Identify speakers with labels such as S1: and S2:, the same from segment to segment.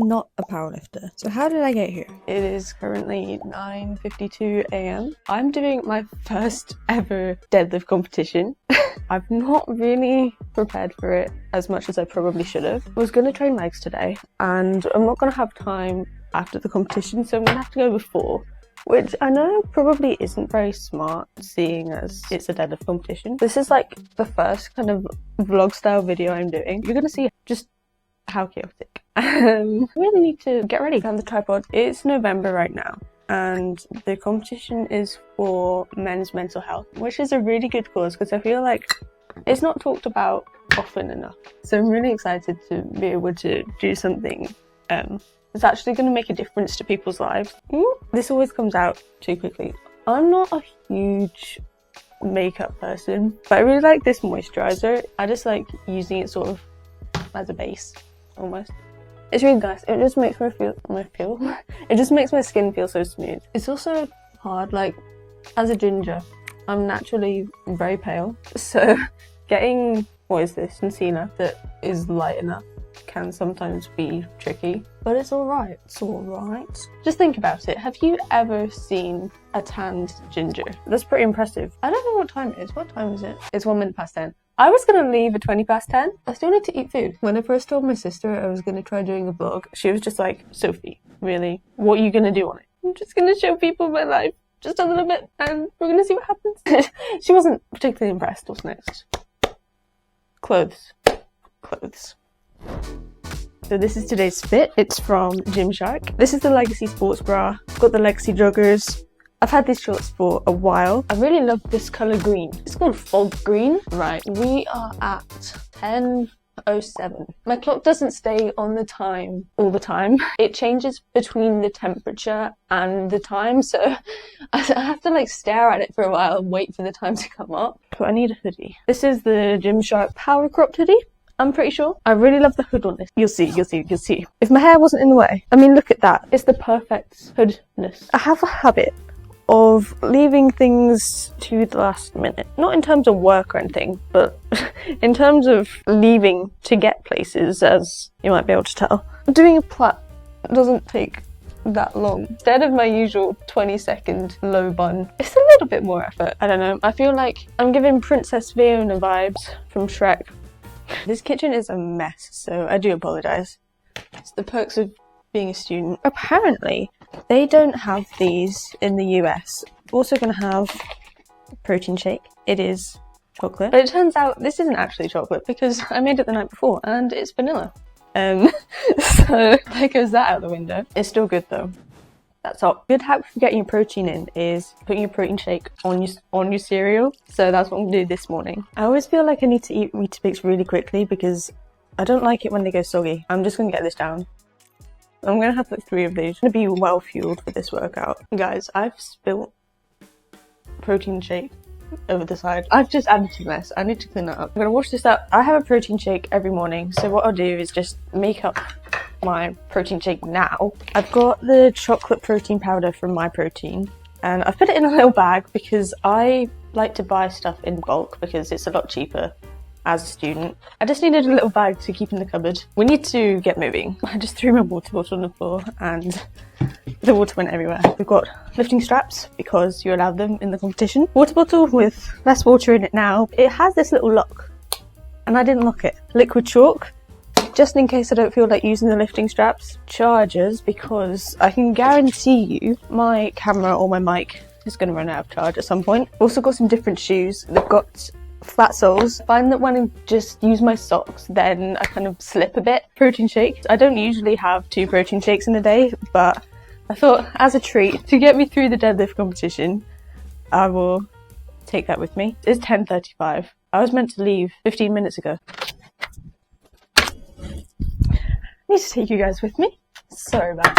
S1: not a powerlifter. So how did I get here?
S2: It is currently 9:52 a.m. I'm doing my first ever deadlift competition. I've not really prepared for it as much as I probably should have. I was going to train legs today and I'm not going to have time after the competition, so I'm going to have to go before, which I know probably isn't very smart seeing as it's a deadlift competition. This is like the first kind of vlog style video I'm doing. You're going to see just how chaotic. I really need to get ready. I found the tripod. It's November right now and the competition is for men's mental health, which is a really good cause because I feel like it's not talked about often enough. So I'm really excited to be able to do something that's actually going to make a difference to people's lives. This always comes out too quickly. I'm not a huge makeup person, but I really like this moisturizer. I just like using it sort of as a base almost. It's really nice. It just makes me feel it just makes my skin feel so smooth. It's also hard, like as a ginger I'm naturally very pale, so getting concealer that is light enough can sometimes be tricky, but it's alright. It's alright. Just think about it. Have you ever seen a tanned ginger? That's pretty impressive. I don't know what time it is. What time is it? It's 1 minute past 10. I was gonna leave at 20 past 10. I still need to eat food. When I first told my sister I was gonna try doing a vlog, she was just like, Sophie, really? What are you gonna do on it? I'm just gonna show people my life just a little bit and we're gonna see what happens. She wasn't particularly impressed. What's next? Clothes. So this is today's fit. It's from Gymshark. This is the Legacy sports bra. I've got the Legacy joggers. I've had these shorts for a while. I really love this colour green. It's called fog green. Right, we are at 10:07. My clock doesn't stay on the time all the time. It changes between the temperature and the time, so I have to like stare at it for a while and wait for the time to come up. But I need a hoodie. This is the Gymshark Power Cropped hoodie. I'm pretty sure. I really love the hood on this. You'll see. If my hair wasn't in the way, I mean, look at that. It's the perfect hoodness. I have a habit of leaving things to the last minute. Not in terms of work or anything, but in terms of leaving to get places, as you might be able to tell. Doing a plait doesn't take that long. Instead of my usual 20-second low bun, it's a little bit more effort. I don't know. I feel like I'm giving Princess Fiona vibes from Shrek. This kitchen is a mess, so I do apologise. It's the perks of being a student. Apparently, they don't have these in the US. We're also going to have a protein shake. It is chocolate. But it turns out this isn't actually chocolate because I made it the night before and it's vanilla. So there goes that out the window. It's still good though. That's all. Good hack for getting your protein in is putting your protein shake on your cereal. So that's what I'm gonna do this morning. I always feel like I need to eat Weetabix really quickly because I don't like it when they go soggy. I'm just gonna get this down. I'm gonna have like 3 of these. I'm gonna be well fueled for this workout. Guys, I've spilt protein shake over the side. I've just added to mess. I need to clean that up. I'm gonna wash this up. I have a protein shake every morning, so what I'll do is just make up my protein shake now. I've got the chocolate protein powder from My Protein and I've put it in a little bag because I like to buy stuff in bulk because it's a lot cheaper as a student. I just needed a little bag to keep in the cupboard. We need to get moving. I just threw my water bottle on the floor and the water went everywhere. We've got lifting straps because you're allowed them in the competition. Water bottle with less water in it now. It has this little lock and I didn't lock it. Liquid chalk, just in case I don't feel like using the lifting straps. Chargers, because I can guarantee you my camera or my mic is going to run out of charge at some point. Also got some different shoes. They've got flat soles. I find that when I just use my socks, then I kind of slip a bit. Protein shakes. I don't usually have 2 protein shakes in a day, but I thought as a treat to get me through the deadlift competition, I will take that with me. It's 10:35. I was meant to leave 15 minutes ago. I need to take you guys with me. Sorry about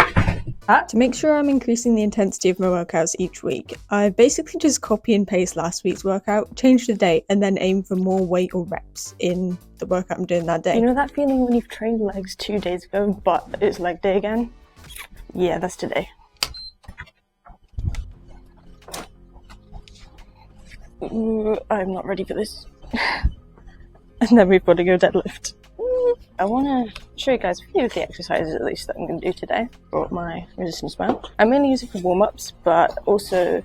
S2: that.
S1: To make sure I'm increasing the intensity of my workouts each week, I basically just copy and paste last week's workout, change the date, and then aim for more weight or reps in the workout I'm doing that day.
S2: You know that feeling when you've trained legs 2 days ago, but it's leg day again? Yeah, that's today. I'm not ready for this. And then we've got to go deadlift. I want to show you guys a few of the exercises at least that I'm going to do today for my resistance band. I mainly use it for warm-ups, but also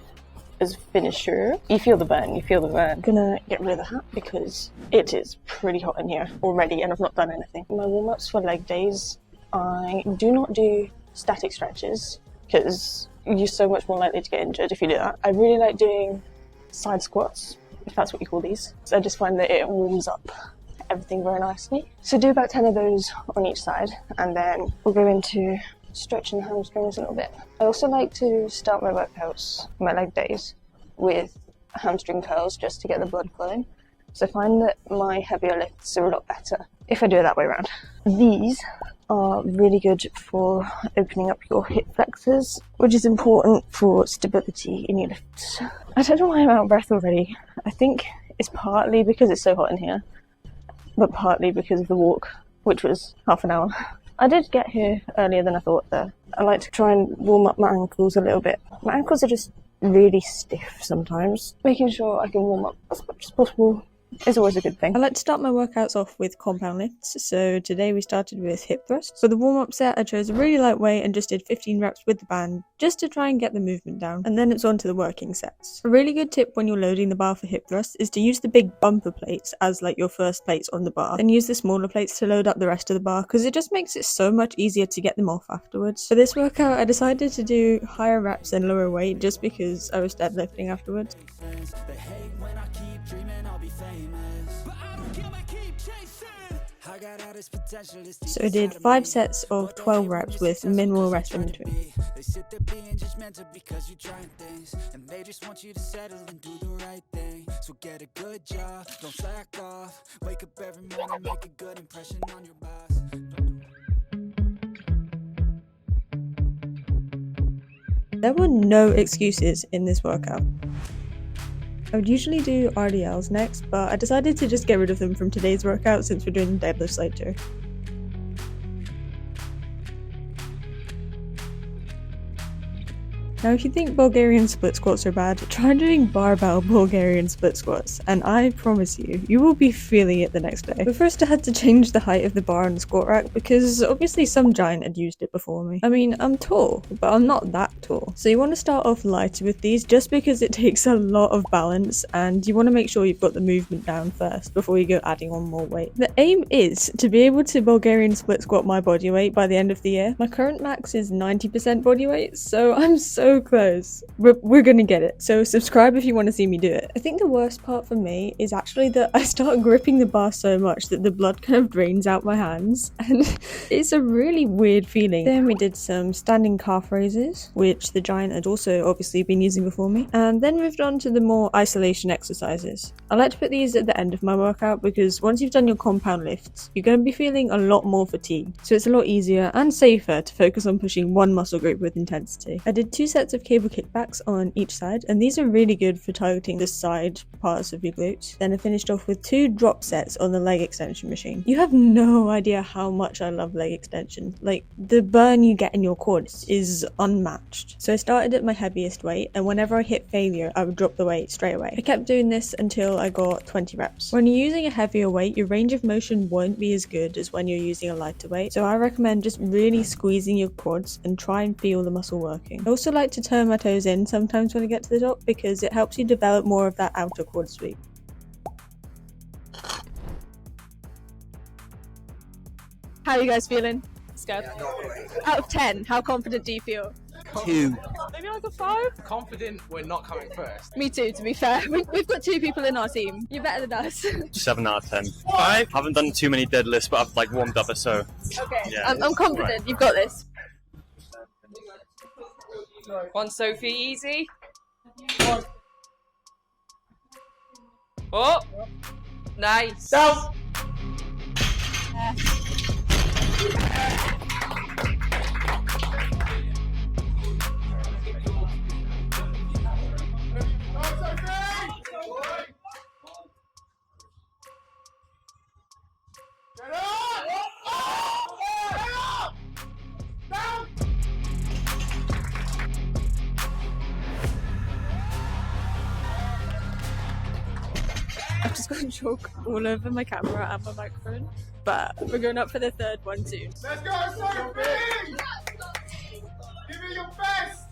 S2: as a finisher. You feel the burn, you feel the burn. I'm gonna get rid of the hat because it is pretty hot in here already and I've not done anything. My warm-ups for leg days, I do not do static stretches because you're so much more likely to get injured if you do that. I really like doing side squats, if that's what you call these. So I just find that it warms up everything very nicely. So do about 10 of those on each side and then we'll go into stretching the hamstrings a little bit. I also like to start my workouts, my leg days, with hamstring curls just to get the blood flowing. So I find that my heavier lifts are a lot better if I do it that way around. These are really good for opening up your hip flexors, which is important for stability in your lifts. I don't know why I'm out of breath already. I think it's partly because it's so hot in here, but partly because of the walk, which was half an hour. I did get here earlier than I thought though. I like to try and warm up my ankles a little bit. My ankles are just really stiff sometimes. Making sure I can warm up as much as possible is always a good thing.
S1: I like to start my workouts off with compound lifts, so today we started with hip thrusts. For the warm-up set, I chose a really light weight and just did 15 reps with the band, just to try and get the movement down, and then it's on to the working sets. A really good tip when you're loading the bar for hip thrusts is to use the big bumper plates as like your first plates on the bar, then use the smaller plates to load up the rest of the bar, because it just makes it so much easier to get them off afterwards. For this workout, I decided to do higher reps and lower weight just because I was deadlifting afterwards. So I did 5 sets of 12 reps with minimal rest in between. They sit there being judgmental because you're trying things, and they just want you to settle and do the right thing. So get a good job, don't slack off. Wake up every morning, make a good impression on your boss. There were no excuses in this workout. I would usually do RDLs next, but I decided to just get rid of them from today's workout since we're doing deadlifts later. Now if you think Bulgarian split squats are bad, try doing barbell Bulgarian split squats, and I promise you, you will be feeling it the next day. But first I had to change the height of the bar on the squat rack because obviously some giant had used it before me. I mean, I'm tall, but I'm not that tall. So you want to start off lighter with these just because it takes a lot of balance and you want to make sure you've got the movement down first before you go adding on more weight. The aim is to be able to Bulgarian split squat my body weight by the end of the year. My current max is 90% body weight, so I'm so close. We're gonna get it. So subscribe if you want to see me do it. I think the worst part for me is actually that I start gripping the bar so much that the blood kind of drains out my hands, and it's a really weird feeling. Then we did some standing calf raises, which the giant had also obviously been using before me, and then moved on to the more isolation exercises. I like to put these at the end of my workout because once you've done your compound lifts, you're going to be feeling a lot more fatigued, so it's a lot easier and safer to focus on pushing one muscle group with intensity. I did 2 sets of cable kickbacks on each side, and these are really good for targeting the side parts of your glutes. Then I finished off with 2 drop sets on the leg extension machine. You have no idea how much I love leg extension. Like, the burn you get in your quads is unmatched. So I started at my heaviest weight, and whenever I hit failure, I would drop the weight straight away. I kept doing this until I got 20 reps. When you're using a heavier weight, your range of motion won't be as good as when you're using a lighter weight, so I recommend just really squeezing your quads and try and feel the muscle working. I also like to turn my toes in sometimes when I get to the top because it helps you develop more of that outer quad sweep.
S3: How are you guys feeling? Scared? Out of 10, how confident do you feel?
S4: 2.
S3: Maybe like a 5?
S5: Confident we're not coming first.
S3: Me too, to be fair. We've got 2 people in our team. You're better than us.
S6: 7 out of 10.
S5: 5?
S6: Haven't done too many deadlifts, but I've like warmed up, so
S3: Okay,
S6: yeah.
S3: I'm confident. Right. You've got this.
S7: One Sophie, easy. One. Oh! Nice.
S5: Down.
S3: I've just got chalk all over my camera and my microphone. but we're going up for the third one soon.
S4: Let's go, Sophie! Give me your best!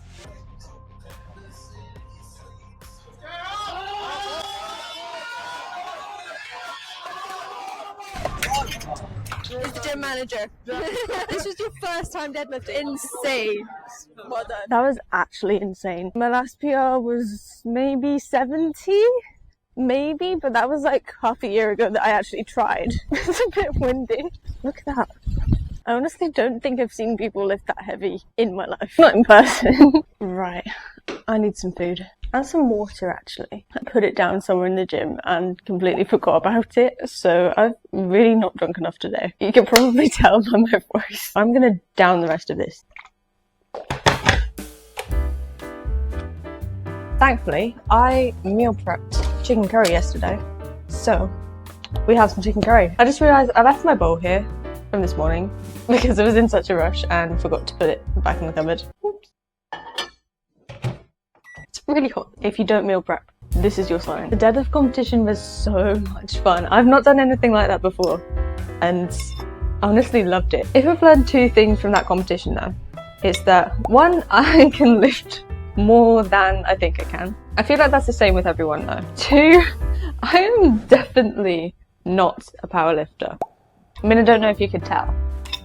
S3: It's gym manager. This was your first time deadlifting. Insane. Well done.
S2: That was actually insane. My last PR was maybe 70? Maybe, but that was like half a year ago that I actually tried. It's a bit windy. Look at that. I honestly don't think I've seen people lift that heavy in my life. Not in person. Right. I need some food. And some water, actually. I put it down somewhere in the gym and completely forgot about it, so I've really not drunk enough today. You can probably tell by my voice. I'm gonna down the rest of this. Thankfully, I meal prepped chicken curry yesterday, so we have some chicken curry. I just realised I left my bowl here from this morning because I was in such a rush and forgot to put it back in the cupboard. Oops. It's really hot. If you don't meal prep, this is your sign. The deadlift competition was so much fun. I've not done anything like that before and I honestly loved it. If I've learned two things from that competition though, it's that one, I can lift more than I think I can. I feel like that's the same with everyone though. Two, I am definitely not a powerlifter. I mean, I don't know if you could tell,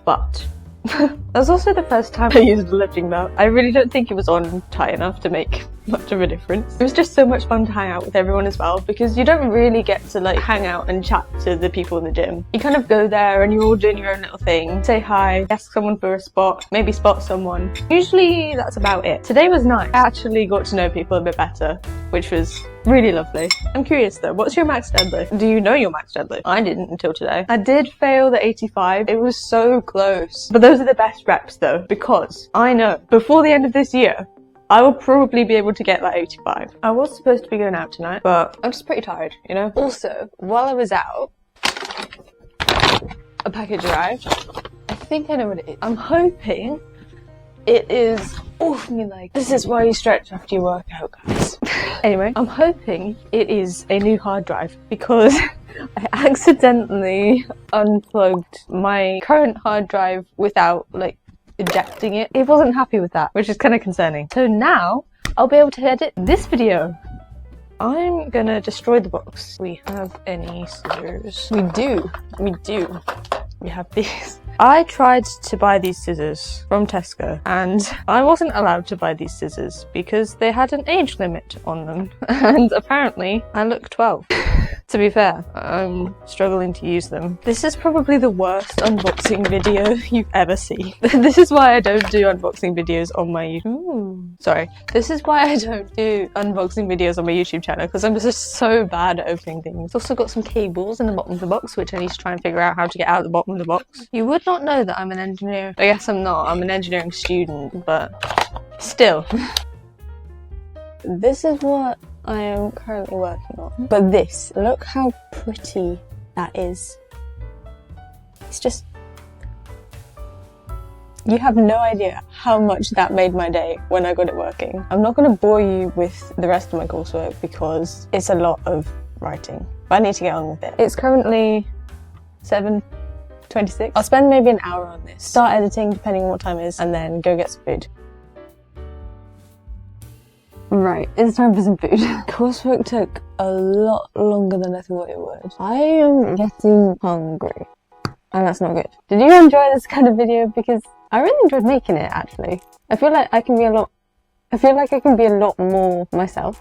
S2: but that was also the first time I used a lifting belt. I really don't think it was on tight enough to make much of a difference. It was just so much fun to hang out with everyone as well, because you don't really get to like hang out and chat to the people in the gym. You kind of go there and you're all doing your own little thing, say hi, ask someone for a spot, maybe spot someone. Usually that's about it. Today was nice. I actually got to know people a bit better, which was really lovely. I'm curious though, what's your max deadlift? Do you know your max deadlift? I didn't until today. I did fail the 85. It was so close. But those are the best reps though, because I know before the end of this year, I will probably be able to get that 85. I was supposed to be going out tonight, but I'm just pretty tired, you know? Also, while I was out, a package arrived. I think I know what it is. I'm hoping it is... Oh, me leg. This is why you stretch after your workout, guys. Anyway, I'm hoping it is a new hard drive because I accidentally unplugged my current hard drive without, like, ejecting it. It wasn't happy with that, which is kind of concerning. So now I'll be able to edit this video. I'm gonna destroy the box. We have any scissors? We do. We have these. I tried to buy these scissors from Tesco and I wasn't allowed to buy these scissors because they had an age limit on them and apparently I look 12. To be fair, I'm struggling to use them. This is probably the worst unboxing video you've ever seen. This is why I don't do unboxing videos on my YouTube. Sorry. This is why I don't do unboxing videos on my YouTube channel because I'm just so bad at opening things. Also got some cables in the bottom of the box which I need to try and figure out how to get out of the bottom of the box. You would not know that I'm an engineer. I guess I'm not. I'm an engineering student, but still. This is what I am currently working on. But this, look how pretty that is. It's just... You have no idea how much that made my day when I got it working. I'm not going to bore you with the rest of my coursework because it's a lot of writing. But I need to get on with it. It's currently 7:26. I'll spend maybe an hour on this. Start editing depending on what time it is and then go get some food. Right, it's time for some food. Coursework took a lot longer than I thought it would. I am getting hungry. And that's not good. Did you enjoy this kind of video? Because I really enjoyed making it, actually. I feel like I can be a lot more myself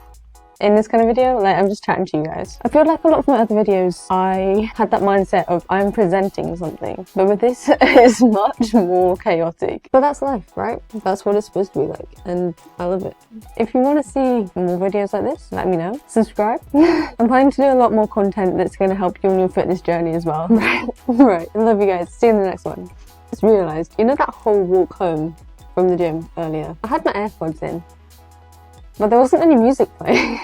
S2: in this kind of video. Like, I'm just chatting to you guys. I feel like a lot of my other videos, I had that mindset of I'm presenting something. But with this, it's much more chaotic. But that's life, right? That's what it's supposed to be like. And I love it. If you want to see more videos like this, let me know. Subscribe. I'm planning to do a lot more content that's going to help you on your fitness journey as well. Right. I love you guys. See you in the next one. Just realised, you know that whole walk home from the gym earlier? I had my AirPods in. But there wasn't any music playing.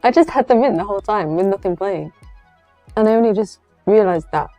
S2: I just had them in the whole time with nothing playing. And I only just realised that